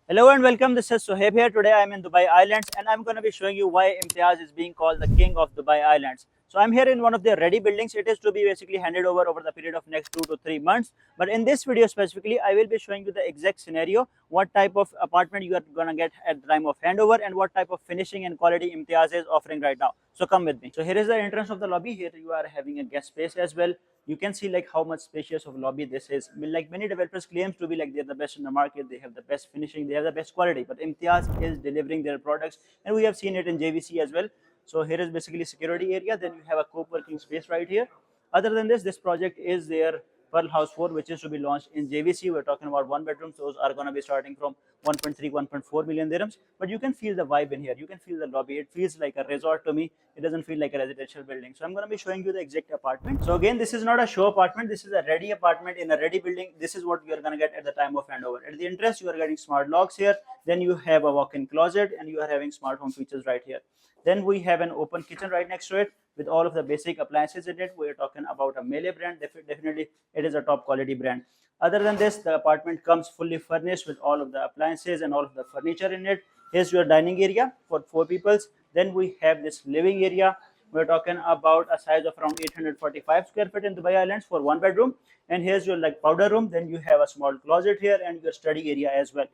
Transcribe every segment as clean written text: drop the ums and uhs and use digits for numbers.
Hello and welcome. This is Suhaib here. Today I'm in Dubai Islands and I'm going to be showing you why Imtiaz is being called the king of Dubai Islands. So I'm here in one of the ready buildings. It is to be basically handed over the period of next 2 to 3 months. But in this video specifically, I will be showing you the exact scenario, what type of apartment you are going to get at the time of handover and what type of finishing and quality Imtiaz is offering right now. So come with me. So here is the entrance of the lobby. Here you are having a guest space as well. You can see like how much spacious of lobby this is. Like many developers claims to be like they're the best in the market, they have the best finishing, they have the best quality, but Imtiaz is delivering their products and we have seen it in JVC as well. So here is basically security area, then you have a co-working space right here. Other than this project is their Pearl House 4, which is to be launched in JVC. We're talking about one bedrooms. Those are going to be starting from 1.3, 1.4 million dirhams. But you can feel the vibe in here. You can feel the lobby. It feels like a resort to me. It doesn't feel like a residential building. So I'm going to be showing you the exact apartment. So again, this is not a show apartment. This is a ready apartment in a ready building. This is what you are going to get at the time of handover. At the entrance, you are getting smart locks here. Then you have a walk-in closet and you are having smart home features right here. Then we have an open kitchen right next to it with all of the basic appliances in it. We're talking about a Melee brand. Definitely, it is a top quality brand. Other than this, the apartment comes fully furnished with all of the appliances and all of the furniture in it. Here's your dining area for 4 people. Then we have this living area. We're talking about a size of around 845 square feet in Dubai Islands for one bedroom. And here's your like powder room. Then you have a small closet here and your study area as well.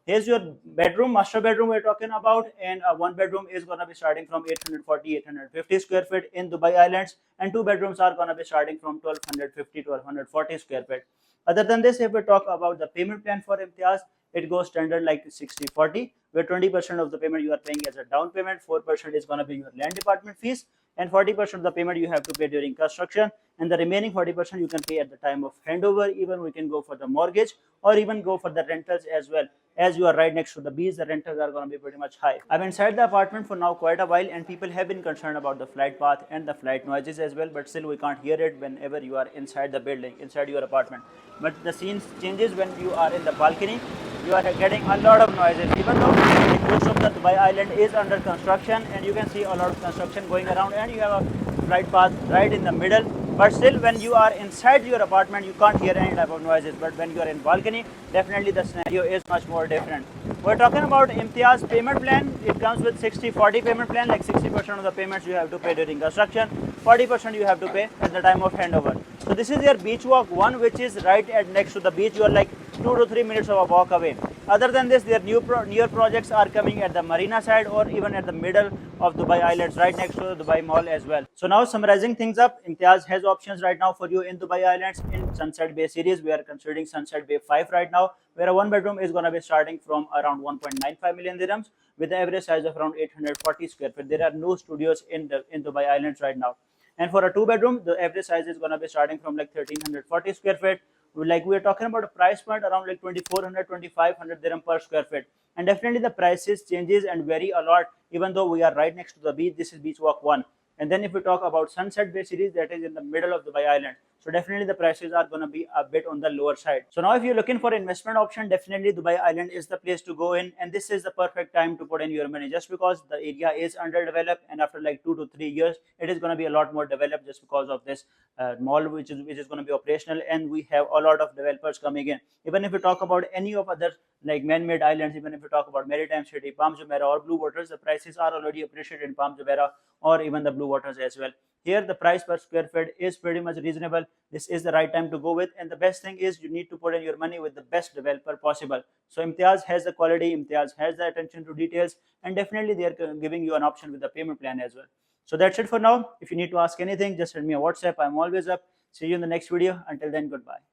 Here's your bedroom, master bedroom we're talking about, and a one bedroom is going to be starting from 840, 850 square feet in Dubai Islands, and two bedrooms are going to be starting from 1250 to 1240 square feet. Other than this, if we talk about the payment plan for Imtiaz, it goes standard like 60-40, where 20% of the payment you are paying as a down payment, 4% is going to be your land department fees, and 40% of the payment you have to pay during construction, and the remaining 40% you can pay at the time of handover. Even we can go for the mortgage or even go for the rentals as well. As you are right next to the beach, the rentals are going to be pretty much high. I'm inside the apartment for now quite a while, and people have been concerned about the flight path and the flight noises as well, but still we can't hear it whenever you are inside the building, inside your apartment. But the scene changes when you are in the balcony. You are getting a lot of noises, even though most of the Dubai island is under construction, and you can see a lot of construction going around, and you have a flight path right in the middle. But still, when you are inside your apartment, you can't hear any type of noises. But when you are in balcony, definitely the scenario is much more different. We're talking about Imtiaz payment plan. It comes with 60-40 payment plan, like 60% of the payments you have to pay during construction, 40% you have to pay at the time of handover. So this is your beach walk 1, which is right at next to the beach. You are like 2 to 3 minutes of a walk away. Other than this, their newer projects are coming at the marina side or even at the middle of Dubai Islands, right next to the Dubai Mall as well. So now summarizing things up, Imtiaz has options right now for you in Dubai Islands. In Sunset Bay series, we are considering Sunset Bay 5 right now, where a one bedroom is going to be starting from around 1.95 million dirhams with the average size of around 840 square feet. There are no studios in Dubai Islands right now. And for a two bedroom, the average size is going to be starting from like 1340 square feet. Like we're talking about a price point around like 2400, 2500 dirham per square feet. And definitely the prices changes and vary a lot, even though we are right next to the beach. This is beach walk 1. And then if we talk about Sunset Bay series, that is in the middle of Dubai Island. So definitely the prices are going to be a bit on the lower side. So now if you're looking for investment option, definitely Dubai Island is the place to go in, and this is the perfect time to put in your money, just because the area is underdeveloped, and after like 2 to 3 years, it is going to be a lot more developed just because of this mall which is going to be operational, and we have a lot of developers coming in. Even if we talk about any of other like man-made islands, even if we talk about Maritime City, Palm Jumeirah or Blue Waters, the prices are already appreciated in Palm Jumeirah or even the Blue Waters as well. Here the price per square feet is pretty much reasonable. This is the right time to go with, and the best thing is you need to put in your money with the best developer possible. So Imtiaz has the quality, Imtiaz has the attention to details, and definitely they are giving you an option with the payment plan as well. So that's it for now. If you need to ask anything, just send me a WhatsApp. I'm always up. See you in the next video. Until then, goodbye.